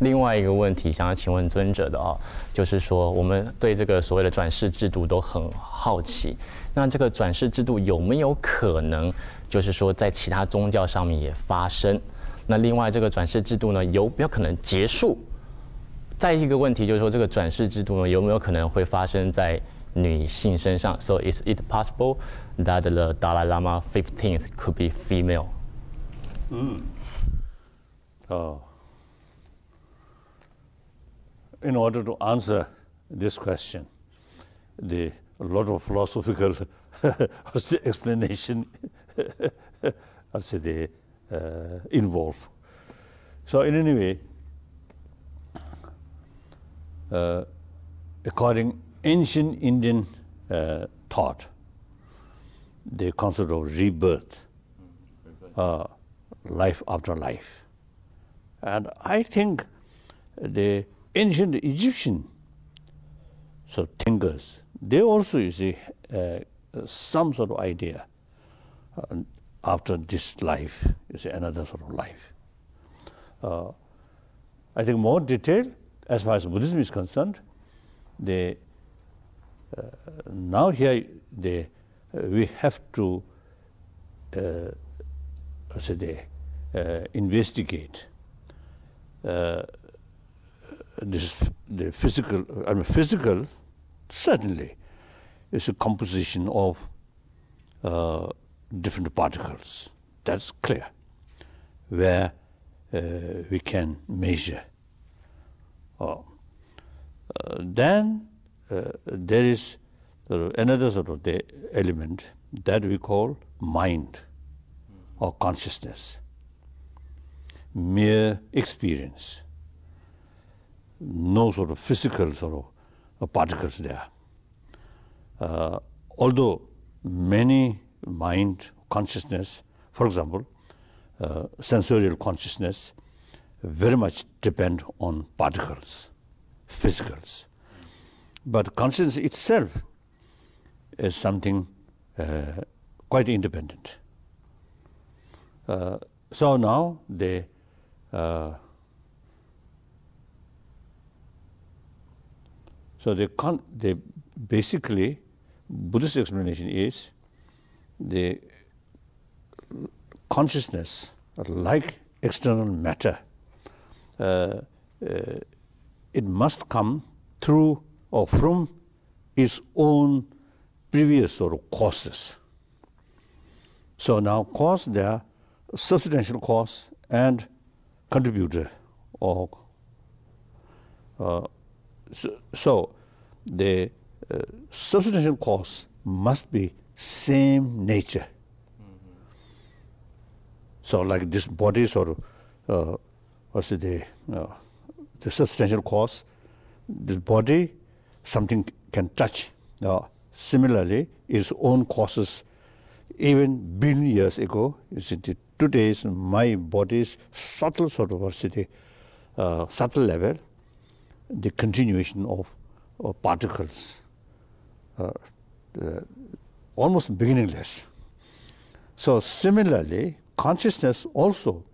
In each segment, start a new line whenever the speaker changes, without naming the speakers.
另外一个问题想要请问尊者的就是说我们对这个所谓的转世制度都很好奇，那这个转世制度有没有可能就是说在其他宗教上面也发生？那另外这个转世制度呢有没有可能结束？再一个问题就是说这个转世制度呢有没有可能会发生在女性身上 ？So is it possible that the Dalai Lama 15th could be female?
In order to answer this question, a lot of philosophical explanation involved. So in any way, according ancient Indian thought, the concept of rebirth, life after life. And I think the ancient Egyptian thinkers, they also, you see, some sort of idea after this life, you see, another sort of life. I think more detail, as far as Buddhism is concerned, now here we have to investigate the physical certainly is a composition of different particles. That's clear, where we can measure. Then there is another sort of the element that we call mind or consciousness, mere experience, no sort of physical sort of particles there. Although many mind consciousness, for example, sensorial consciousness, very much depend on particles, physicals. But consciousness itself is something quite independent. So now the basically Buddhist explanation is the consciousness, like external matter, it must come through or from its own previous sort of causes. So now cause, there are substantial cause and contributor, or so the substantial cause must be same nature. So like this body sort of the substantial cause, this body something can touch. Similarly, its own causes, even billion years ago, today's my body's subtle sort of subtle level, the continuation of particles, almost beginningless. So similarly, consciousness also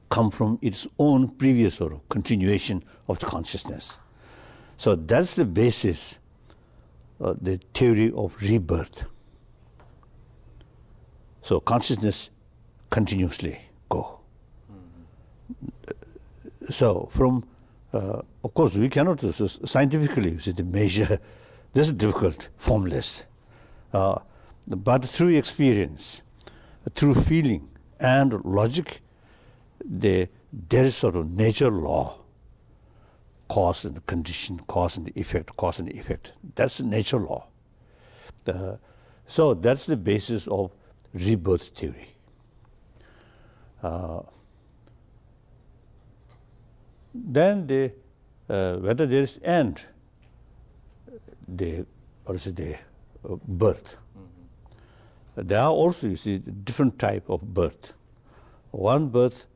come from its own previous sort of continuation of the consciousness. So that's the basis of the theory of rebirth. So consciousness continuously go. So from, of course, we cannot scientifically measure. This is difficult, formless. But through experience, through feeling and logic, there is sort of nature law, cause and condition, cause and effect, cause and effect. That's nature law. So that's the basis of rebirth theory. Then whether there is end, birth. There are also, you see, different type of birth. One birth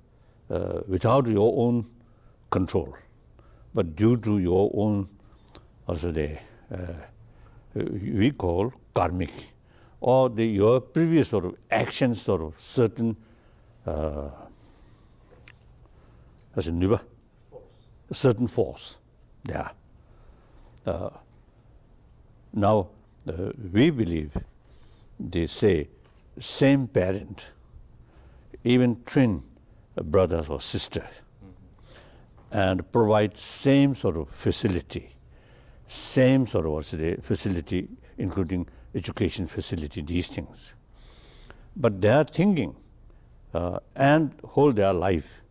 without your own control, but due to your own, we call karmic, or your previous sort of actions, sort of certain certain force there. Now, we believe, they say, same parent, even twin brothers or sisters, and provide same sort of facility, same sort of facility, including education facility, these things. But their thinking and whole their life,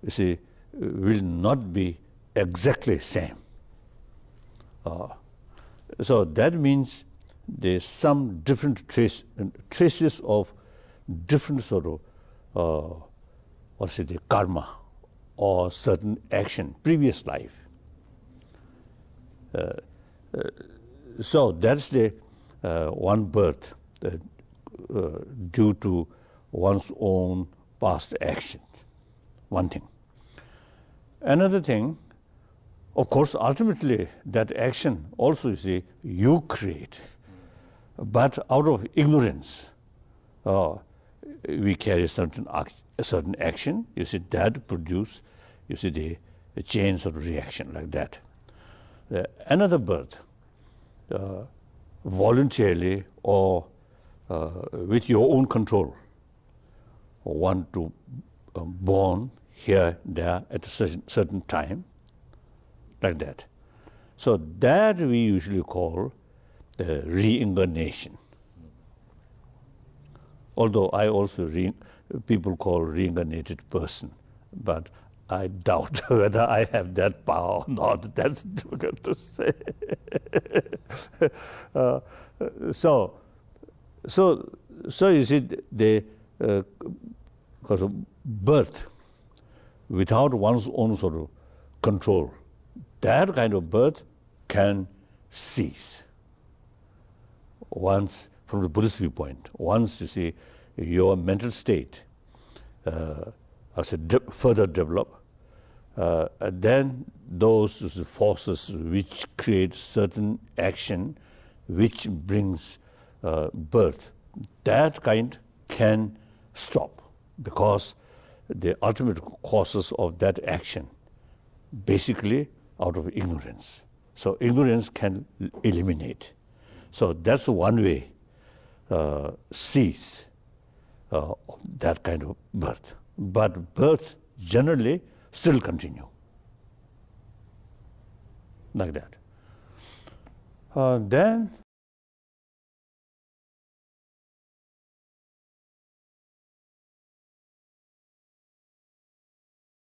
you see, will not be exactly same. So that means there's some different traces of different sort of the karma or certain action, previous life. So that's the one birth due to one's own past action, one thing. Another thing, of course, ultimately that action also, you see, you create. But out of ignorance, we carry a certain action, you see, that produce, you see, the chains of reaction like that. Another birth, voluntarily or with your own control, want to born here, there, at a certain time, like that. So that we usually call the reincarnation. Although I also, people call reincarnated person, but I doubt whether I have that power or not. That's difficult to say. So you see, because of birth, without one's own sort of control, that kind of birth can cease. Once, from the Buddhist viewpoint, once you see your mental state further develop, then those forces which create certain action which brings birth, that kind can stop, because the ultimate causes of that action basically out of ignorance. So ignorance can eliminate. So that's one way cease that kind of birth. But birth generally still continue, like that. Then